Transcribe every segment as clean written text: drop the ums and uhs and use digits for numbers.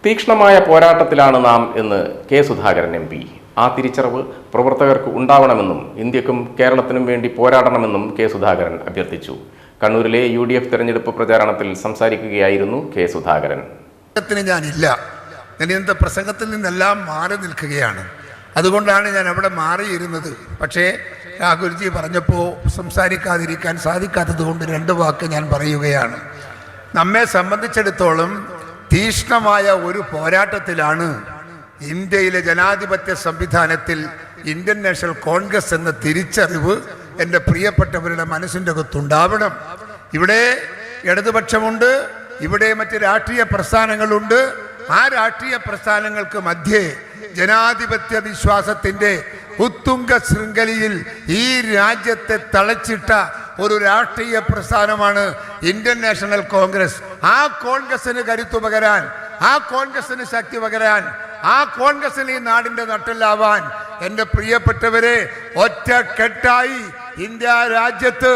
തീക്ഷ്ണമായ പോരാട്ടത്തിലാണ് നാം എന്ന് കെ സുധാകരൻ MP. ആ തിരിച്ചറിവ് പ്രവർത്തകർക്ക് ഉണ്ടാവണമെന്നും ഇന്ത്യക്കും കേരളത്തിനും വേണ്ടി പോരാടണമെന്നും കെ സുധാകരൻ അഭ്യർത്ഥിച്ചു. കണ്ണൂരിലെ UDF തെരഞ്ഞെടുപ്പ് പ്രചാരണത്തിൽ സംസാരിക്കുകയായിരുന്നു കെ സുധാകരൻ. ഞാനില്ല, ഇന്നത്തെ പ്രസംഗത്തിൽ നിന്നെല്ലാം മാറി നിൽക്കുകയാണ്. അതുകൊണ്ടാണ് ഞാൻ അവിടെ മാറിയിരുന്നത്. പക്ഷേ രാഹുൽജി പറഞ്ഞപ്പോൾ സംസാരിക്കാതിരിക്കാൻ സാധിക്കാത്തത് കൊണ്ട് രണ്ട് വാക്ക് ഞാൻ പറയുകയാണ്. നമ്മെ സംബന്ധിച്ചിടത്തോളം തീക്ഷ്ണമായ ഒരു പോരാട്ടത്തിലാണ് ഇന്ത്യയിലെ ജനാധിപത്യ സംവിധാനത്തിൽ ഇന്ത്യൻ നാഷണൽ കോൺഗ്രസ് എന്ന തിരിച്ചറിവ് എൻ്റെ പ്രിയപ്പെട്ടവരുടെ മനസ്സിൻ്റെ അകത്തുണ്ടാവണം. ഇവിടെ ഇടതുപക്ഷമുണ്ട്, ഇവിടെ മറ്റ് രാഷ്ട്രീയ പ്രസ്ഥാനങ്ങളുണ്ട്. ആ രാഷ്ട്രീയ പ്രസ്ഥാനങ്ങൾക്ക് മധ്യേ ജനാധിപത്യ വിശ്വാസത്തിൻ്റെ ഉത്തുംഗ ശൃംഖലയിൽ ഈ രാജ്യത്തെ തളച്ചിട്ട ഒരു രാഷ്ട്രീയ പ്രസ്ഥാനമാണ് ഇന്ത്യൻ നാഷണൽ കോൺഗ്രസ്. ആ കോൺഗ്രസിന് കരുത്തു പകരാൻ, ആ കോൺഗ്രസിന് ശക്തി പകരാൻ, ആ കോൺഗ്രസിന് ഈ നാടിൻ്റെ നട്ടെല്ലാവാൻ എൻ്റെ പ്രിയപ്പെട്ടവരെ ഒറ്റക്കെട്ടായി ഇന്ത്യ രാജ്യത്ത്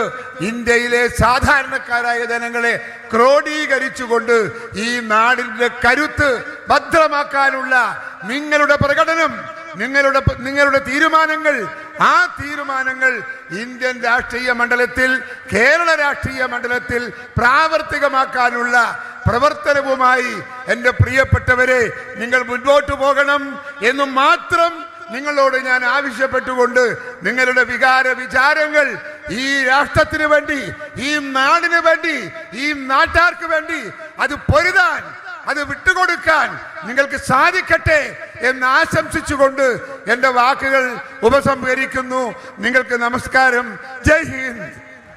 ഇന്ത്യയിലെ സാധാരണക്കാരായ ജനങ്ങളെ ക്രോഡീകരിച്ചുകൊണ്ട് ഈ നാടിൻ്റെ കരുത്ത് ഭദ്രമാക്കാനുള്ള നിങ്ങളുടെ പ്രകടനം, നിങ്ങളുടെ തീരുമാനങ്ങൾ, ആ തീരുമാനങ്ങൾ ഇന്ത്യൻ രാഷ്ട്രീയ മണ്ഡലത്തിൽ, കേരള രാഷ്ട്രീയ മണ്ഡലത്തിൽ പ്രാവർത്തികമാക്കാനുള്ള പ്രവർത്തനവുമായി എൻ്റെ പ്രിയപ്പെട്ടവരെ നിങ്ങൾ മുൻപോട്ട് പോകണം എന്ന് മാത്രം നിങ്ങളോട് ഞാൻ ആവശ്യപ്പെട്ടുകൊണ്ട് നിങ്ങളുടെ വിചാരങ്ങൾ ഈ രാഷ്ട്രത്തിന് വേണ്ടി, ഈ നാടിന് വേണ്ടി, ഈ നാട്ടാർക്ക് വേണ്ടി അത് പൊരുതാൻ, അത് വിട്ടുകൊടുക്കാൻ നിങ്ങൾക്ക് സാധിക്കട്ടെ എന്ന് ആശംസിച്ചുകൊണ്ട് എൻ്റെ വാക്കുകൾ ഉപസംഹരിക്കുന്നു. നിങ്ങൾക്ക് നമസ്കാരം. ജയ് ഹിന്ദ്.